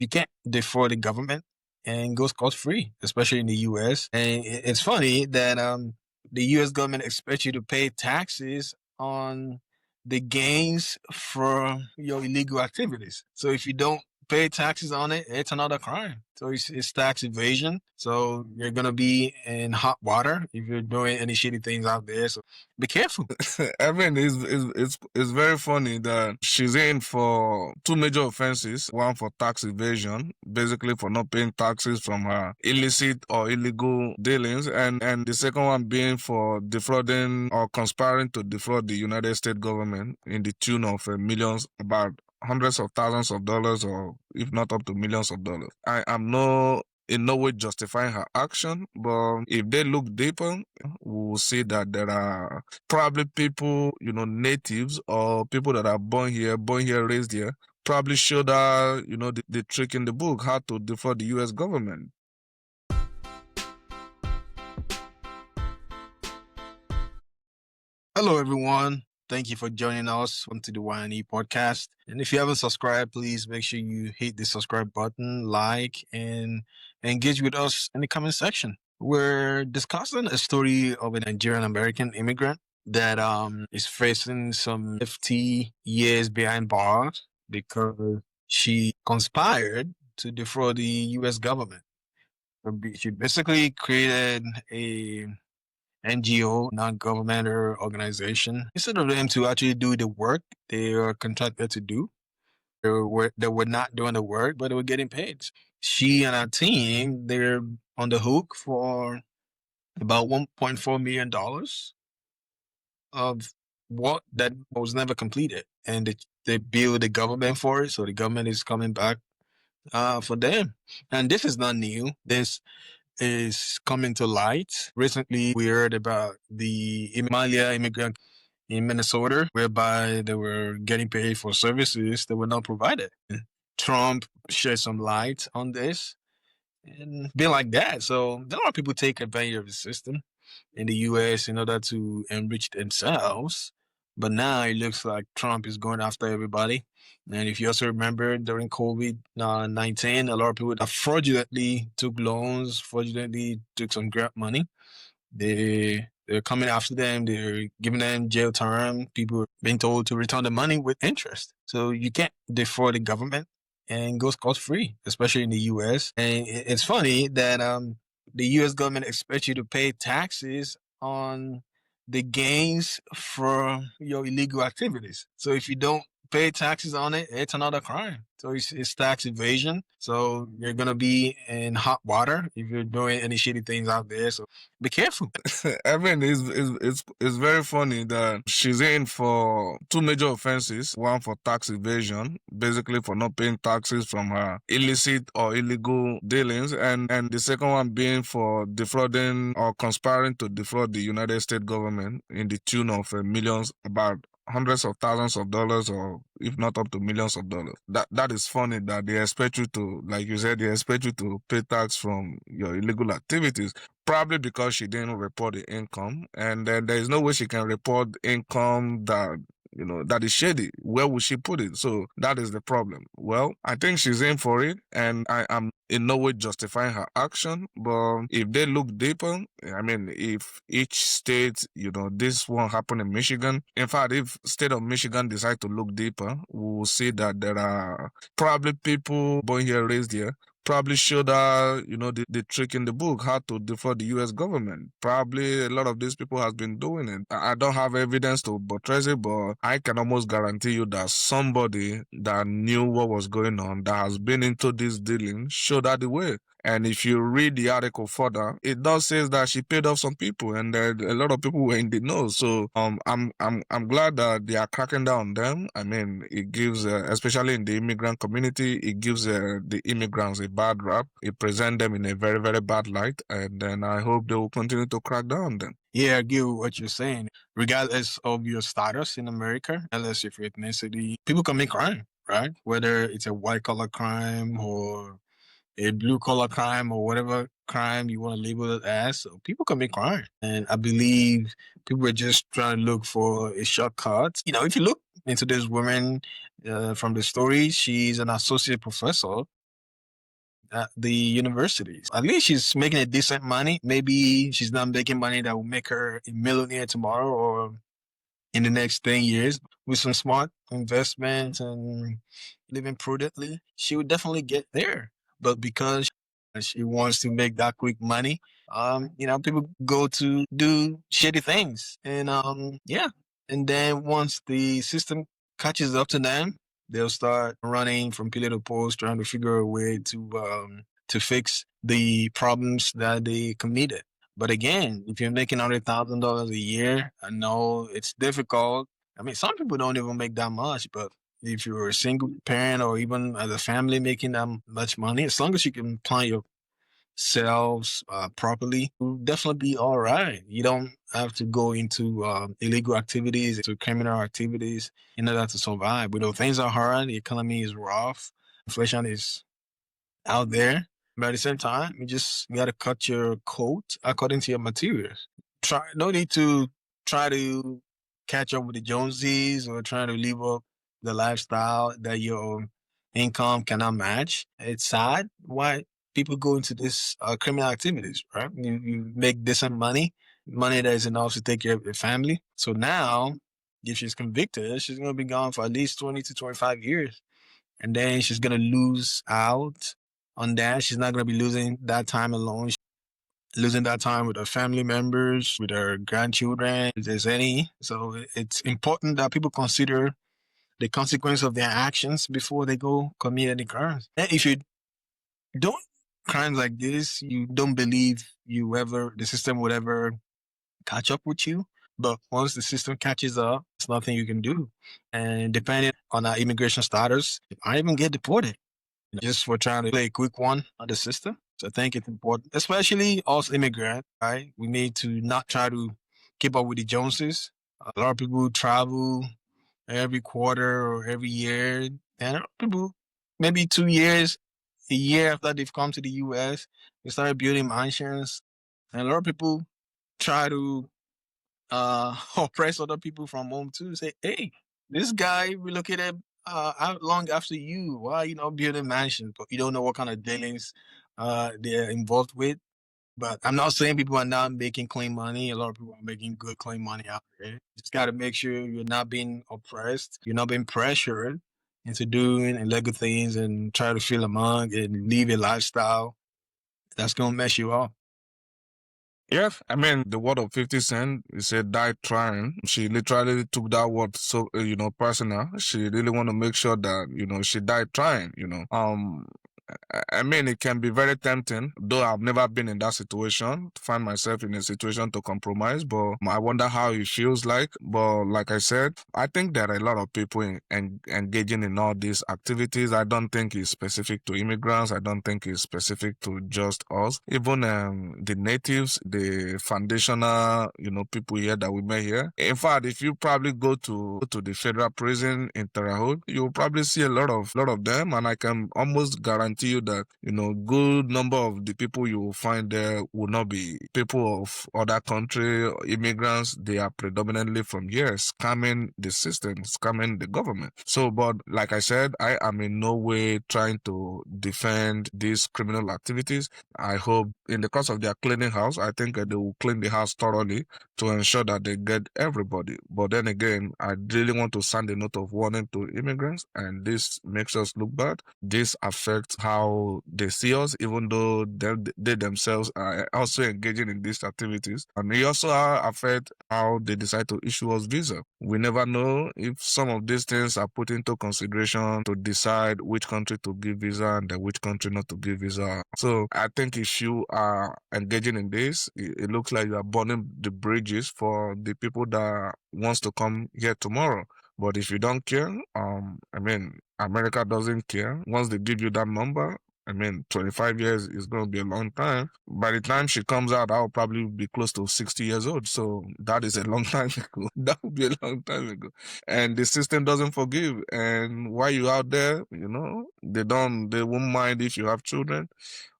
You can't defraud the government and go scot-free, especially in the U.S. And it's funny that the U.S. government expects you to pay taxes on the gains from your illegal activities. So if you don't pay taxes on it, it's another crime. So it's tax evasion. So you're gonna be in hot water if you're doing any shitty things out there. So be careful. I mean, it's very funny that she's in for two major offenses. One for tax evasion, basically for not paying taxes from her illicit or illegal dealings, and the second one being for defrauding or conspiring to defraud the United States government in the tune of millions, about hundreds of thousands of dollars, or if not up to millions of dollars. I am in no way justifying her action, but if they look deeper, we will see that there are probably people, natives or people that are born here, raised here, probably showed her, the trick in the book, how to defraud the U.S. government. Hello, everyone. Thank you for joining us onto the Y&E podcast. And if you haven't subscribed, please make sure you hit the subscribe button, like, and engage with us in the comment section. We're discussing a story of a Nigerian American immigrant that is facing some 50 years behind bars because she conspired to defraud the U.S. government. She basically created a NGO, non-governmental organization. Instead of them to actually do the work they are contracted to do, they were not doing the work, but they were getting paid. She and her team, they're on the hook for about $1.4 million of what that was never completed. And they billed the government for it, so the government is coming back for them. And this is not new. This is coming to light. Recently, we heard about the immigrant in Minnesota, whereby they were getting paid for services that were not provided. Trump shed some light on this and be like that. So there are people take advantage of the system in the U.S. in order to enrich themselves. But now it looks like Trump is going after everybody. And if you also remember during COVID-19, a lot of people that fraudulently took loans, fraudulently took some grant money. They're coming after them. They're giving them jail time. People are being told to return the money with interest. So you can't defraud the government and go scot-free, especially in the U.S. And it's funny that the U.S. government expects you to pay taxes on the gains from your illegal activities. So if you don't pay taxes on it, it's another crime. So it's tax evasion. So you're gonna be in hot water if you're doing any shitty things out there. So be careful. I mean, it's very funny that she's in for two major offenses. One for tax evasion, basically for not paying taxes from her illicit or illegal dealings, and the second one being for defrauding or conspiring to defraud the United States government in the tune of millions, about hundreds of thousands of dollars, or if not up to millions of dollars. That is funny that they expect you to, like you said, they expect you to pay tax from your illegal activities. Probably because she didn't report the income, and then there is no way she can report income that that is shady. Where would she put it? So that is the problem. Well, I think she's in for it, and I am in no way justifying her action. But if they look deeper, I mean, if each state, this won't happen in Michigan. In fact, if state of Michigan decide to look deeper, we will see that there are probably people born here, raised here, probably showed her, the trick in the book, how to defraud the U.S. government. Probably a lot of these people has been doing it. I don't have evidence to buttress it, but I can almost guarantee you that somebody that knew what was going on, that has been into this dealing, showed her the way. And if you read the article further, it does say that she paid off some people, and a lot of people were in the know. So I'm glad that they are cracking down on them. I mean, it gives, especially in the immigrant community, it gives the immigrants a bad rap. It presents them in a very, very bad light, and then I hope they will continue to crack down on them. Yeah, I get what you're saying. Regardless of your status in America, regardless of your ethnicity, people commit crime, right? Whether it's a white collar crime or a blue collar crime or whatever crime you want to label it as. So people commit crime. And I believe people are just trying to look for a shortcut. If you look into this woman from the story, she's an associate professor at the universities. At least she's making a decent money. Maybe she's not making money that will make her a millionaire tomorrow or in the next 10 years. With some smart investments and living prudently, she would definitely get there. But because she wants to make that quick money, people go to do shitty things. And yeah. And then once the system catches up to them, they'll start running from pillar to post, trying to figure a way to fix the problems that they committed. But again, if you're making $100,000 a year, I know it's difficult. I mean, some people don't even make that much, but if you're a single parent or even as a family making that much money, as long as you can plan yourselves properly, you'll definitely be all right. You don't have to go into illegal activities, into criminal activities in order to survive. We know things are hard, the economy is rough, inflation is out there. But at the same time, you just gotta cut your coat according to your materials. No need to try to catch up with the Joneses or try to live up the lifestyle that your income cannot match. It's sad why people go into this criminal activities, right? You make decent money that is enough to take care of your family. So now, if she's convicted, she's gonna be gone for at least 20 to 25 years. And then she's gonna lose out on that. She's not gonna be losing that time alone. She's losing that time with her family members, with her grandchildren, if there's any. So it's important that people consider the consequence of their actions before they go commit any crimes. And if you don't crimes like this, you don't believe the system would ever catch up with you. But once the system catches up, there's nothing you can do. And depending on our immigration status, you might even get deported just for trying to play a quick one on the system. So I think it's important, especially us immigrants, right? We need to not try to keep up with the Joneses. A lot of people travel every quarter or every year, and a lot of people, maybe 2 years, a year after they've come to the U.S., they started building mansions. And a lot of people try to oppress other people from home too. Say, hey, this guy relocated out long after you. Why are you not building mansions? But you don't know what kind of dealings they're involved with. But I'm not saying people are not making clean money. A lot of people are making good clean money out there. Just got to make sure you're not being oppressed. You're not being pressured into doing illegal things and try to feel among and live a lifestyle that's gonna mess you up. Yes, I mean, the word of 50 Cent, he said, die trying. She literally took that word so, personal. She really want to make sure that, she died trying, I mean, it can be very tempting, though I've never been in that situation, to find myself in a situation to compromise, but I wonder how it feels like. But like I said, I think there are a lot of people engaging in all these activities. I don't think it's specific to immigrants. I don't think it's specific to just us. Even the natives, the foundational, people here that we met here. In fact, if you probably go to the federal prison in Terre Haute, you'll probably see a lot of them, and I can almost guarantee you that good number of the people you will find there will not be people of other country or immigrants. They are predominantly from here, scamming the system, scamming the government. So, but like I said, I am in no way trying to defend these criminal activities. I hope in the course of their cleaning house, I think they will clean the house thoroughly to ensure that they get everybody. But then again, I really want to send a note of warning to immigrants, and this makes us look bad. This affects how they see us, even though they themselves are also engaging in these activities. And it also affects how they decide to issue us visa. We never know if some of these things are put into consideration to decide which country to give visa and then which country not to give visa. So I think if you are engaging in this, it looks like you are burning the bridges for the people that wants to come here tomorrow. But if you don't care, I mean, America doesn't care. Once they give you that number, I mean, 25 years is going to be a long time. By the time she comes out, I'll probably be close to 60 years old. So that is a long time ago. That would be a long time ago. And the system doesn't forgive. And while you're out there, they won't mind if you have children.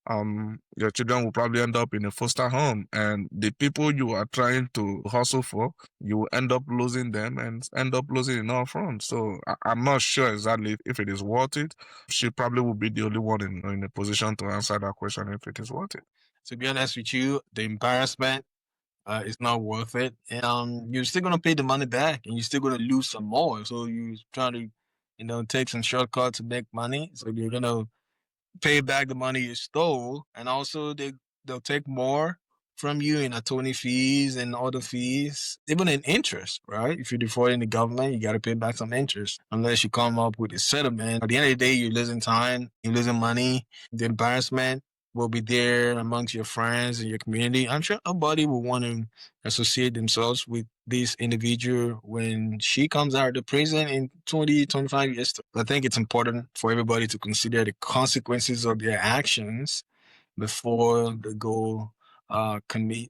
your children will probably end up in a foster home, and the people you are trying to hustle for, you will end up losing them and end up losing in all fronts. So I'm not sure exactly if it is worth it. She probably will be the only one in a position to answer that question if it is worth it. To be honest with you, the embarrassment is not worth it. And you're still gonna pay the money back, and you're still gonna lose some more. So you're trying to, take some shortcut to make money. So you're gonna pay back the money you stole, and also they'll take more from you in attorney fees and other fees, even in interest, right? If you're defrauding the government, you got to pay back some interest unless you come up with a settlement. At the end of the day, you're losing time, you're losing money. The embarrassment will be there amongst your friends and your community. I'm sure nobody will want to associate themselves with this individual when she comes out of the prison in 20, 25 years. I think it's important for everybody to consider the consequences of their actions before they go commit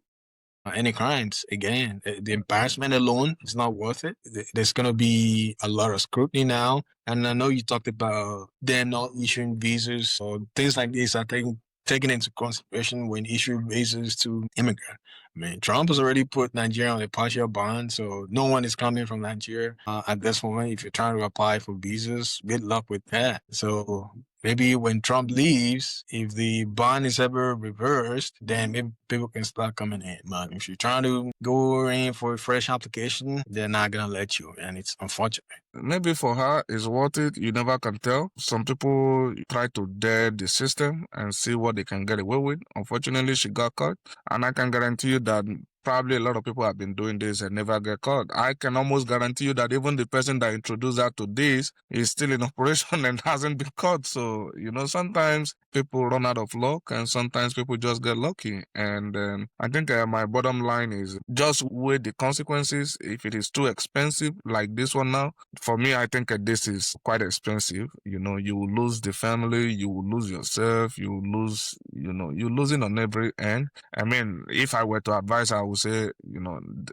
any crimes again. The embarrassment alone is not worth it. There's going to be a lot of scrutiny now. And I know you talked about them not issuing visas or things like this. I think taken into consideration when issuing visas to immigrants. I mean, Trump has already put Nigeria on a partial ban, so no one is coming from Nigeria at this moment. If you're trying to apply for visas, good luck with that. So maybe when Trump leaves, if the ban is ever reversed, then maybe people can start coming in. But if you're trying to go in for a fresh application, they're not going to let you. And it's unfortunate. Maybe for her, it's worth it. You never can tell. Some people try to dare the system and see what they can get away with. Unfortunately, she got caught. And I can guarantee you that probably a lot of people have been doing this and never get caught. I can almost guarantee you that even the person that introduced her to this is still in operation and hasn't been caught. So, sometimes people run out of luck and sometimes people just get lucky. And I think my bottom line is just weigh the consequences. If it is too expensive, like this one now, for me, I think this is quite expensive. You will lose the family, you will lose yourself, you will lose, you're losing on every end. I mean, if I were to advise, I would say, don't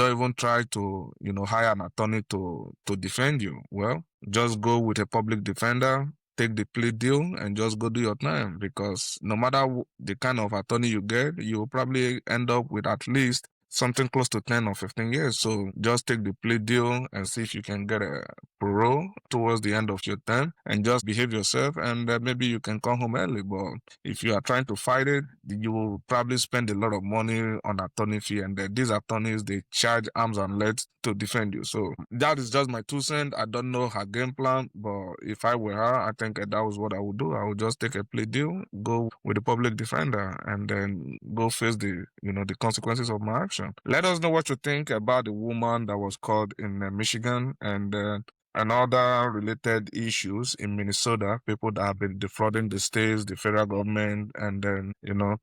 even try to, hire an attorney to defend you. Well, just go with a public defender, take the plea deal, and just go do your time. Because no matter the kind of attorney you get, you'll probably end up with at least something close to 10 or 15 years. So just take the plea deal and see if you can get a parole towards the end of your term and just behave yourself, and maybe you can come home early. But if you are trying to fight it, you will probably spend a lot of money on attorney fee, and these attorneys, they charge arms and legs to defend you. So that is just my 2 cents. I don't know her game plan, but if I were her, I think that was what I would do. I would just take a plea deal, go with the public defender, and then go face the consequences of my action. Let us know what you think about the woman that was caught in Michigan and other related issues in Minnesota, people that have been defrauding the states, the federal government, and then,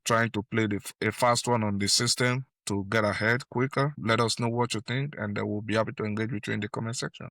trying to play a fast one on the system to get ahead quicker. Let us know what you think, and we'll be happy to engage with you in the comment section.